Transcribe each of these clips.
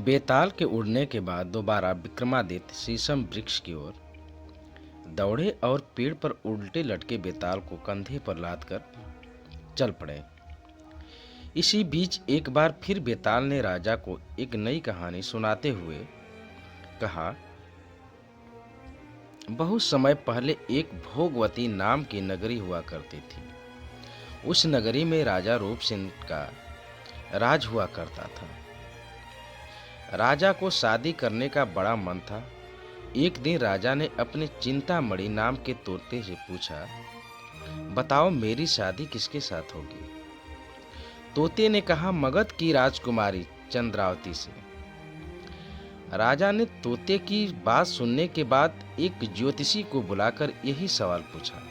बेताल के उड़ने के बाद दोबारा विक्रमादित्य शीशम वृक्ष की ओर दौड़े और पेड़ पर उल्टे लटके बेताल को कंधे पर लादकर चल पड़े। इसी बीच एक बार फिर बेताल ने राजा को एक नई कहानी सुनाते हुए कहा, बहुत समय पहले एक भोगवती नाम की नगरी हुआ करती थी। उस नगरी में राजा रूपसिंह का राज हुआ करता था। राजा को शादी करने का बड़ा मन था। एक दिन राजा ने अपने चिंतामणि नाम के तोते से पूछा, बताओ मेरी शादी किसके साथ होगी। तोते ने कहा, मगध की राजकुमारी चंद्रावती से। राजा ने तोते की बात सुनने के बाद एक ज्योतिषी को बुलाकर यही सवाल पूछा।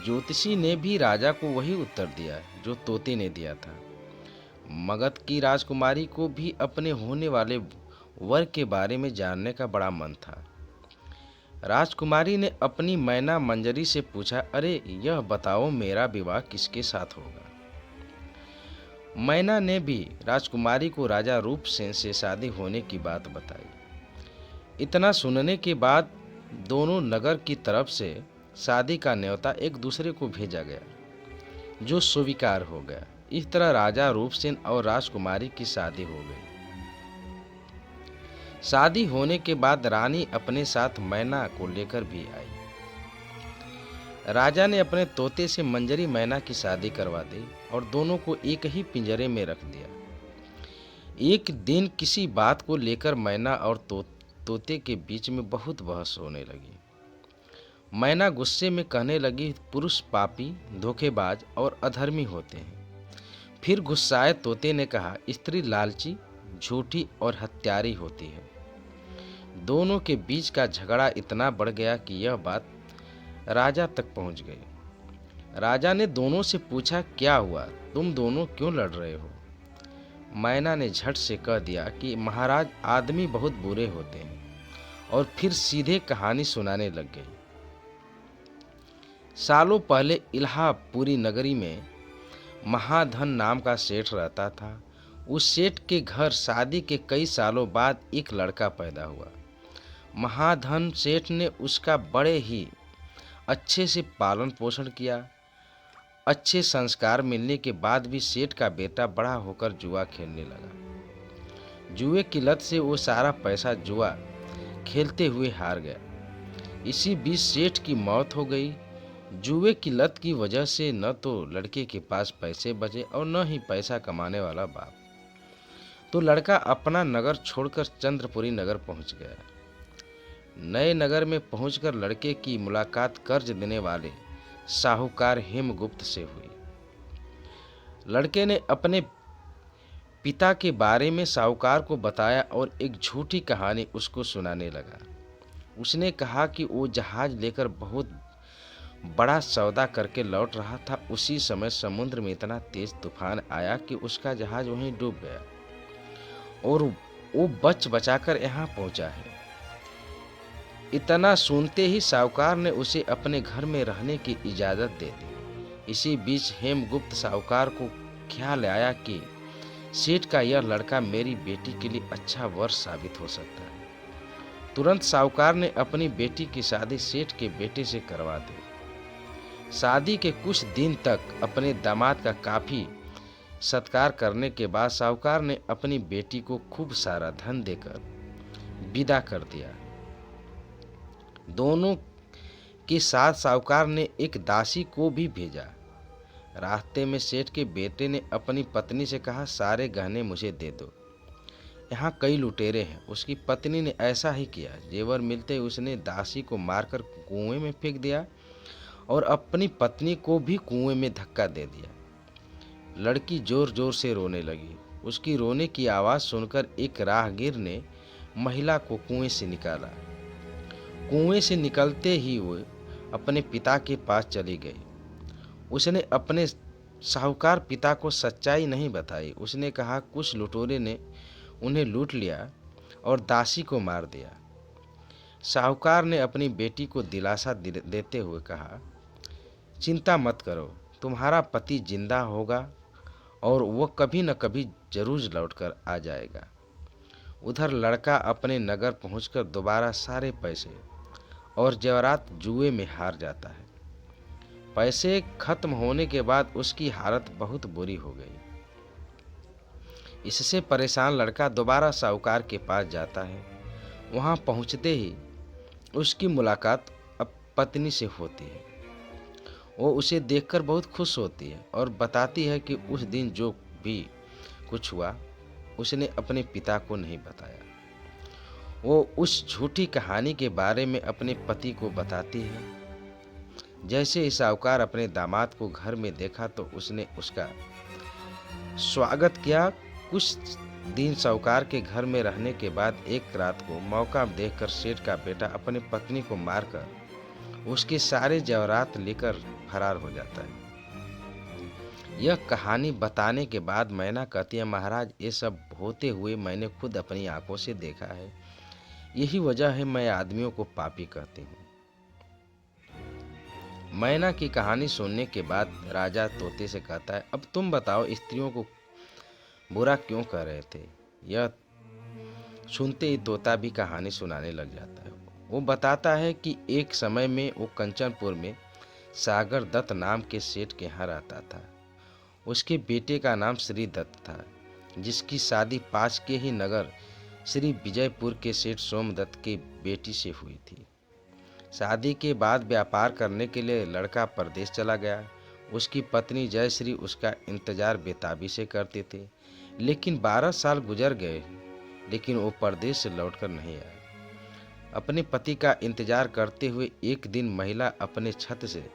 ज्योतिषी ने भी राजा को वही उत्तर दिया जो तोते ने दिया था। मगध की राजकुमारी को भी अपने होने वाले वर के बारे में जानने का बड़ा मन था। राजकुमारी ने अपनी मैना मंजरी से पूछा, अरे यह बताओ मेरा विवाह किसके साथ होगा। मैना ने भी राजकुमारी को राजा रूपसेन से शादी होने की बात बताई। इतना सुनने के बाद दोनों नगर की तरफ से शादी का न्योता एक दूसरे को भेजा गया, जो स्वीकार हो गया। इस तरह राजा रूपसेन और राजकुमारी की शादी हो गई। शादी होने के बाद रानी अपने साथ मैना को लेकर भी आई। राजा ने अपने तोते से मंजरी मैना की शादी करवा दी और दोनों को एक ही पिंजरे में रख दिया। एक दिन किसी बात को लेकर मैना और तोते के बीच में बहुत बहस होने लगी। मैना गुस्से में कहने लगी, पुरुष पापी, धोखेबाज और अधर्मी होते हैं। फिर गुस्साए तोते ने कहा, स्त्री लालची, झूठी और हत्यारी होती है। दोनों के बीच का झगड़ा इतना बढ़ गया कि यह बात राजा तक पहुंच गई। राजा ने दोनों से पूछा, क्या हुआ, तुम दोनों क्यों लड़ रहे हो। मैना ने झट से कह दिया कि महाराज, आदमी बहुत बुरे होते हैं, और फिर सीधे कहानी सुनाने लग गई। सालों पहले इलाहापुरी नगरी में महाधन नाम का सेठ रहता था। उस सेठ के घर शादी के कई सालों बाद एक लड़का पैदा हुआ। महाधन सेठ ने उसका बड़े ही अच्छे से पालन पोषण किया। अच्छे संस्कार मिलने के बाद भी सेठ का बेटा बड़ा होकर जुआ खेलने लगा। जुए की लत से वो सारा पैसा जुआ खेलते हुए हार गया। इसी बीच सेठ की मौत हो गई। जुए की लत की वजह से न तो लड़के के पास पैसे बचे और न ही पैसा कमाने वाला बाप। तो लड़का अपना नगर छोड़कर चंद्रपुरी नगर पहुंच गया। नए नगर में पहुंचकर लड़के की मुलाकात कर्ज देने वाले साहूकार हेमगुप्त से हुई। लड़के ने अपने पिता के बारे में साहूकार को बताया और एक झूठी कहानी उसको सुनाने लगा। उसने कहा कि वो जहाज लेकर बहुत बड़ा सौदा करके लौट रहा था। उसी समय समुद्र में इतना तेज तूफान आया कि उसका जहाज वहीं डूब गया और वो बच बचाकर यहाँ पहुंचा है। इतना सुनते ही साहूकार ने उसे अपने घर में रहने की इजाज़त दे दी। इसी बीच हेमगुप्त साहूकार को ख्याल आया कि सेठ का यह लड़का मेरी बेटी के लिए अच्छा वर साबित हो सकता है। तुरंत साहूकार ने अपनी बेटी की शादी सेठ के बेटे से करवा दी। शादी के कुछ दिन तक अपने दामाद का काफ़ी सत्कार करने के बाद साहूकार ने अपनी बेटी को खूब सारा धन देकर विदा कर दिया। दोनों के साथ साहूकार ने एक दासी को भी भेजा। रास्ते में सेठ के बेटे ने अपनी पत्नी से कहा, सारे गहने मुझे दे दो, यहाँ कई लुटेरे हैं। उसकी पत्नी ने ऐसा ही किया। जेवर मिलते उसने दासी को मारकर कुएं में फेंक दिया और अपनी पत्नी को भी कुएं में धक्का दे दिया। लड़की जोर जोर से रोने लगी। उसकी रोने की आवाज़ सुनकर एक राहगीर ने महिला को कुएं से निकाला। कुएं से निकलते ही वो अपने पिता के पास चली गई। उसने अपने साहूकार पिता को सच्चाई नहीं बताई। उसने कहा, कुछ लुटेरों ने उन्हें लूट लिया और दासी को मार दिया। साहूकार ने अपनी बेटी को दिलासा देते हुए कहा, चिंता मत करो, तुम्हारा पति जिंदा होगा और वह कभी न कभी जरूर लौटकर आ जाएगा। उधर लड़का अपने नगर पहुंचकर दोबारा सारे पैसे और जेवरात जुए में हार जाता है। पैसे खत्म होने के बाद उसकी हालत बहुत बुरी हो गई। इससे परेशान लड़का दोबारा साहूकार के पास जाता है। वहां पहुंचते ही उसकी मुलाकात अब पत्नी से होती है। वो उसे देखकर बहुत खुश होती है और बताती है कि उस दिन जो भी कुछ हुआ उसने अपने पिता को नहीं बताया। वो उस झूठी कहानी के बारे में अपने पति को बताती है। जैसे ही साहूकार अपने दामाद को घर में देखा तो उसने उसका स्वागत किया। कुछ दिन साहूकार के घर में रहने के बाद एक रात को मौका देखकर सेठ का बेटा अपनी पत्नी को मारकर उसके सारे जेवरात लेकर फरार हो जाता है। यह कहानी बताने के बाद मैना कहती है, महाराज ये सब होते हुए मैंने खुद अपनी आंखों से देखा है। यही वजह है मैं आदमियों को पापी कहती हूँ। मैना की कहानी सुनने के बाद राजा तोते से कहता है, अब तुम बताओ स्त्रियों को बुरा क्यों कह रहे थे। यह सुनते ही तोता भी कहानी सुनाने लग जाता है। वो बताता है कि एक समय में वो कंचनपुर में सागर दत्त नाम के सेठ के यहाँ रहता था। उसके बेटे का नाम श्री दत्त था, जिसकी शादी पास के ही नगर श्री विजयपुर के सेठ सोमदत्त की बेटी से हुई थी। शादी के बाद व्यापार करने के लिए लड़का परदेश चला गया। उसकी पत्नी जयश्री उसका इंतजार बेताबी से करती थी, लेकिन 12 साल गुजर गए, लेकिन वो परदेश से लौटकर नहीं आया। अपने पति का इंतजार करते हुए एक दिन महिला अपने छत से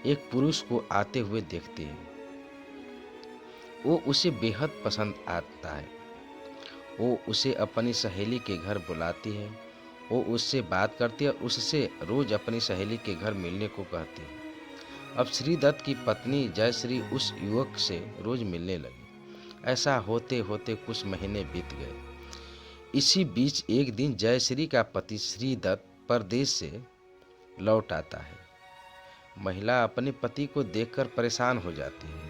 एक पुरुष को आते हुए देखती है। वो उसे बेहद पसंद आता है। वो उसे अपनी सहेली के घर बुलाती है। वो उससे बात करती है, उससे रोज अपनी सहेली के घर मिलने को कहती है। अब श्रीदत्त की पत्नी जयश्री उस युवक से रोज मिलने लगी। ऐसा होते होते कुछ महीने बीत गए। इसी बीच एक दिन जयश्री का पति श्रीदत्त परदेश से लौट आता है। महिला अपने पति को देखकर परेशान हो जाती है।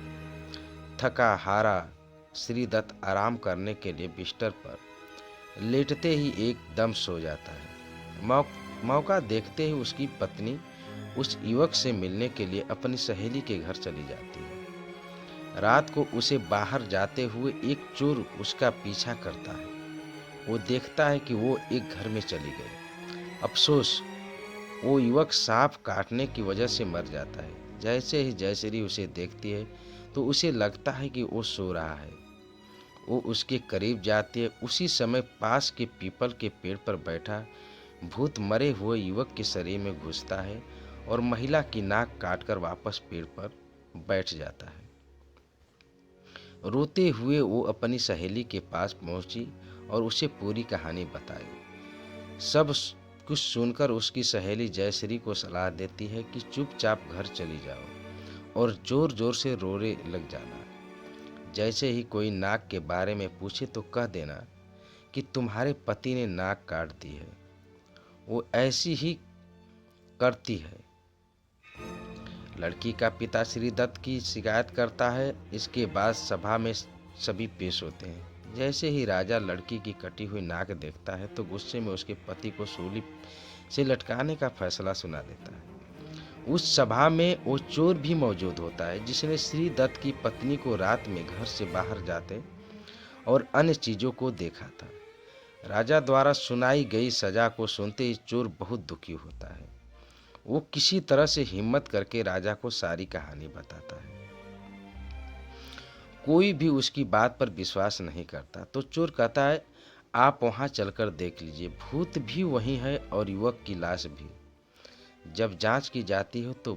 थका हारा श्रीदत्त आराम करने के लिए बिस्तर पर लेटते ही एकदम सो जाता है। मौका देखते ही उसकी पत्नी उस युवक से मिलने के लिए अपनी सहेली के घर चली जाती है। रात को उसे बाहर जाते हुए एक चोर उसका पीछा करता है। वो देखता है कि वो एक घर में चली गई। अफसोस, वो युवक सांप काटने की वजह से मर जाता है। जैसे ही जयश्री उसे देखती है तो उसे लगता है कि वो सो रहा है। वो उसके करीब जाती है। उसी समय पास के पीपल के पेड़ पर बैठा भूत मरे हुए युवक के शरीर में घुसता है और महिला की नाक काटकर वापस पेड़ पर बैठ जाता है। रोते हुए वो अपनी सहेली के पास पहुंची और उसे पूरी कहानी बताई। सब कुछ सुनकर उसकी सहेली जयश्री को सलाह देती है कि चुपचाप घर चली जाओ और जोर जोर से रोने लग जाना। जैसे ही कोई नाक के बारे में पूछे तो कह देना कि तुम्हारे पति ने नाक काट दी है, वो ऐसी ही करती है। लड़की का पिता श्रीदत्त की शिकायत करता है। इसके बाद सभा में सभी पेश होते हैं। जैसे ही राजा लड़की की कटी हुई नाक देखता है तो गुस्से में उसके पति को सूली से लटकाने का फैसला सुना देता है। उस सभा में वो चोर भी मौजूद होता है जिसने श्रीदत्त की पत्नी को रात में घर से बाहर जाते और अन्य चीजों को देखा था। राजा द्वारा सुनाई गई सजा को सुनते ही चोर बहुत दुखी होता है। वो किसी तरह से हिम्मत करके राजा को सारी कहानी बताता है। कोई भी उसकी बात पर विश्वास नहीं करता तो चोर कहता है, आप वहां चलकर देख लीजिए, भूत भी वही है और युवक की लाश भी। जब जांच की जाती है तो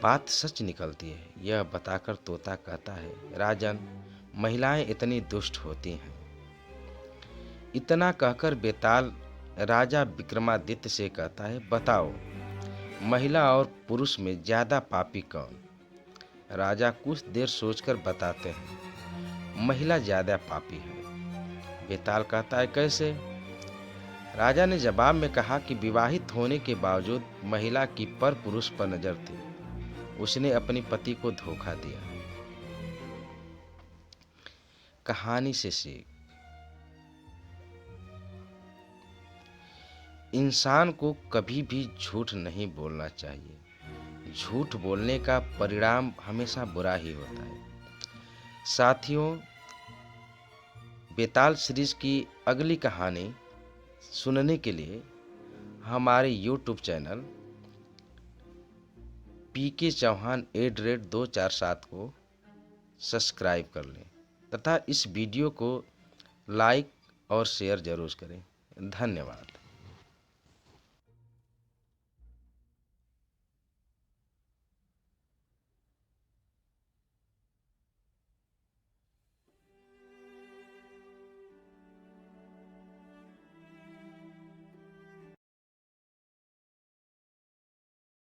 बात सच निकलती है। यह बताकर तोता कहता है, राजन, महिलाएं इतनी दुष्ट होती हैं। इतना कहकर बेताल राजा विक्रमादित्य से कहता है, बताओ महिला और पुरुष में ज्यादा पापी कौन। राजा कुछ देर सोचकर बताते हैं, महिला ज्यादा पापी है। बेताल कहता है, कैसे। राजा ने जवाब में कहा कि विवाहित होने के बावजूद महिला की पर पुरुष पर नजर थी। उसने अपने पति को धोखा दिया। कहानी से सीख। इंसान को कभी भी झूठ नहीं बोलना चाहिए। झूठ बोलने का परिणाम हमेशा बुरा ही होता है। साथियों, बेताल सीरीज की अगली कहानी सुनने के लिए हमारे यूट्यूब चैनल PK चौहान @247 को सब्सक्राइब कर लें तथा इस वीडियो को लाइक और शेयर जरूर करें। धन्यवाद।